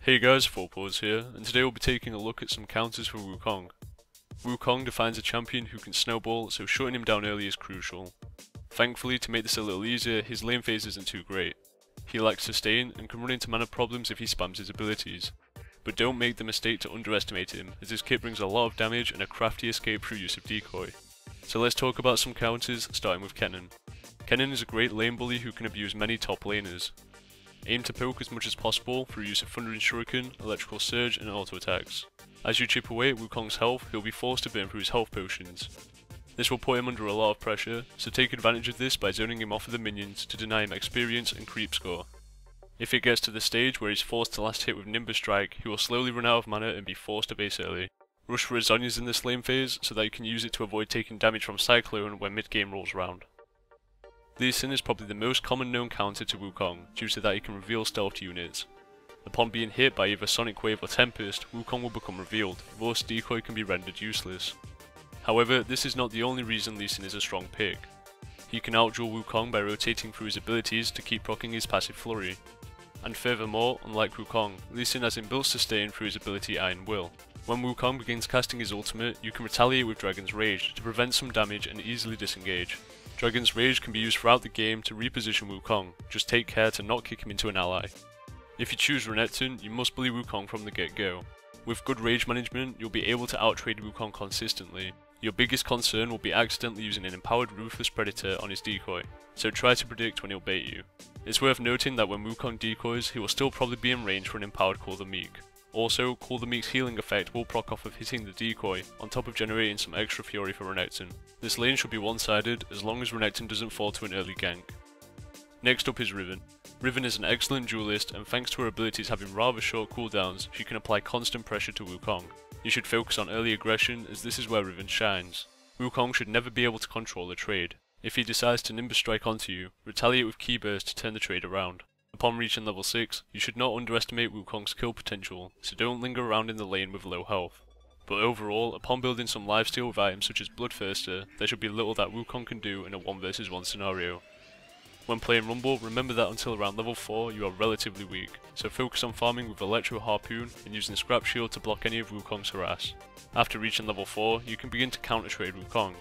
Hey guys, Fourpaws here, and today we'll be taking a look at some counters for Wukong. Wukong defines a champion who can snowball, so shutting him down early is crucial. Thankfully, to make this a little easier, his lane phase isn't too great. He lacks sustain and can run into mana problems if he spams his abilities. But don't make the mistake to underestimate him, as his kit brings a lot of damage and a crafty escape through use of decoy. So let's talk about some counters, starting with Kennen. Kennen is a great lane bully who can abuse many top laners. Aim to poke as much as possible through use of Thundering Shuriken, Electrical Surge and auto attacks. As you chip away at Wukong's health, he'll be forced to burn through his health potions. This will put him under a lot of pressure, so take advantage of this by zoning him off of the minions to deny him experience and creep score. If it gets to the stage where he's forced to last hit with Nimbus Strike, he will slowly run out of mana and be forced to base early. Rush for his Zhonya's in this lane phase so that you can use it to avoid taking damage from Cyclone when mid game rolls round. Lee Sin is probably the most common known counter to Wukong, due to that he can reveal stealth units. Upon being hit by either Sonic Wave or Tempest, Wukong will become revealed, thus decoy can be rendered useless. However, this is not the only reason Lee Sin is a strong pick. He can outduel Wukong by rotating through his abilities to keep proccing his passive flurry. And furthermore, unlike Wukong, Lee Sin has inbuilt sustain through his ability Iron Will. When Wukong begins casting his ultimate, you can retaliate with Dragon's Rage to prevent some damage and easily disengage. Dragon's Rage can be used throughout the game to reposition Wukong, just take care to not kick him into an ally. If you choose Renekton, you must bully Wukong from the get-go. With good rage management, you'll be able to outtrade Wukong consistently. Your biggest concern will be accidentally using an empowered Ruthless Predator on his decoy, so try to predict when he'll bait you. It's worth noting that when Wukong decoys, he will still probably be in range for an empowered Call the Meek. Also, Call the Meek's healing effect will proc off of hitting the decoy, on top of generating some extra fury for Renekton. This lane should be one-sided, as long as Renekton doesn't fall to an early gank. Next up is Riven. Riven is an excellent duelist, and thanks to her abilities having rather short cooldowns, she can apply constant pressure to Wukong. You should focus on early aggression, as this is where Riven shines. Wukong should never be able to control a trade. If he decides to Nimbus Strike onto you, retaliate with Key Burst to turn the trade around. Upon reaching level 6, you should not underestimate Wukong's kill potential, so don't linger around in the lane with low health. But overall, upon building some lifesteal with items such as Bloodthirster, there should be little that Wukong can do in a 1 vs 1 scenario. When playing Rumble, remember that until around level 4 you are relatively weak, so focus on farming with Electro Harpoon and using Scrap Shield to block any of Wukong's harass. After reaching level 4, you can begin to counter trade Wukong.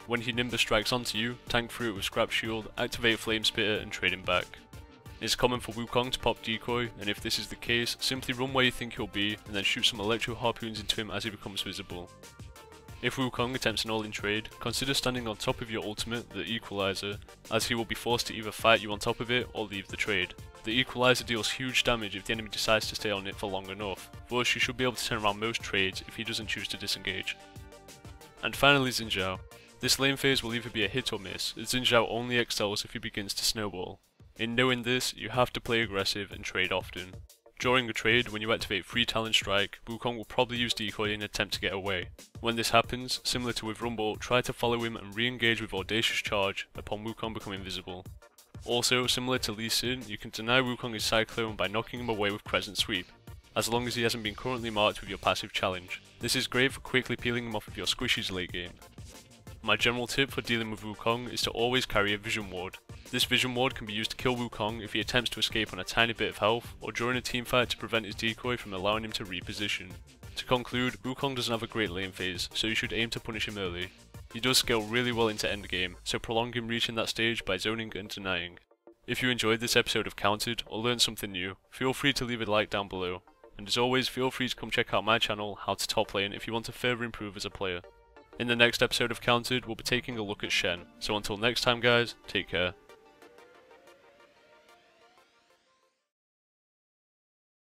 When he Nimbus strikes onto you, tank through it with Scrap Shield, activate Flame Spitter and trade him back. It's common for Wukong to pop decoy, and if this is the case, simply run where you think he'll be and then shoot some Electro Harpoons into him as he becomes visible. If Wukong attempts an all-in trade, consider standing on top of your ultimate, the Equalizer, as he will be forced to either fight you on top of it or leave the trade. The Equalizer deals huge damage if the enemy decides to stay on it for long enough, thus you should be able to turn around most trades if he doesn't choose to disengage. And finally Xin Zhao. This lane phase will either be a hit or miss, as Xin Zhao only excels if he begins to snowball. In knowing this, you have to play aggressive and trade often. During a trade, when you activate Free Talon Strike, Wukong will probably use decoy in an attempt to get away. When this happens, similar to with Rumble, try to follow him and re-engage with Audacious Charge upon Wukong becoming visible. Also, similar to Lee Sin, you can deny Wukong his Cyclone by knocking him away with Crescent Sweep, as long as he hasn't been currently marked with your passive challenge. This is great for quickly peeling him off of your squishies late game. My general tip for dealing with Wukong is to always carry a Vision Ward. This Vision Ward can be used to kill Wukong if he attempts to escape on a tiny bit of health, or during a teamfight to prevent his decoy from allowing him to reposition. To conclude, Wukong doesn't have a great lane phase, so you should aim to punish him early. He does scale really well into endgame, so prolong him reaching that stage by zoning and denying. If you enjoyed this episode of Counted, or learned something new, feel free to leave a like down below. And as always, feel free to come check out my channel, How to Top Lane, if you want to further improve as a player. In the next episode of Counted, we'll be taking a look at Shen, so until next time guys, take care.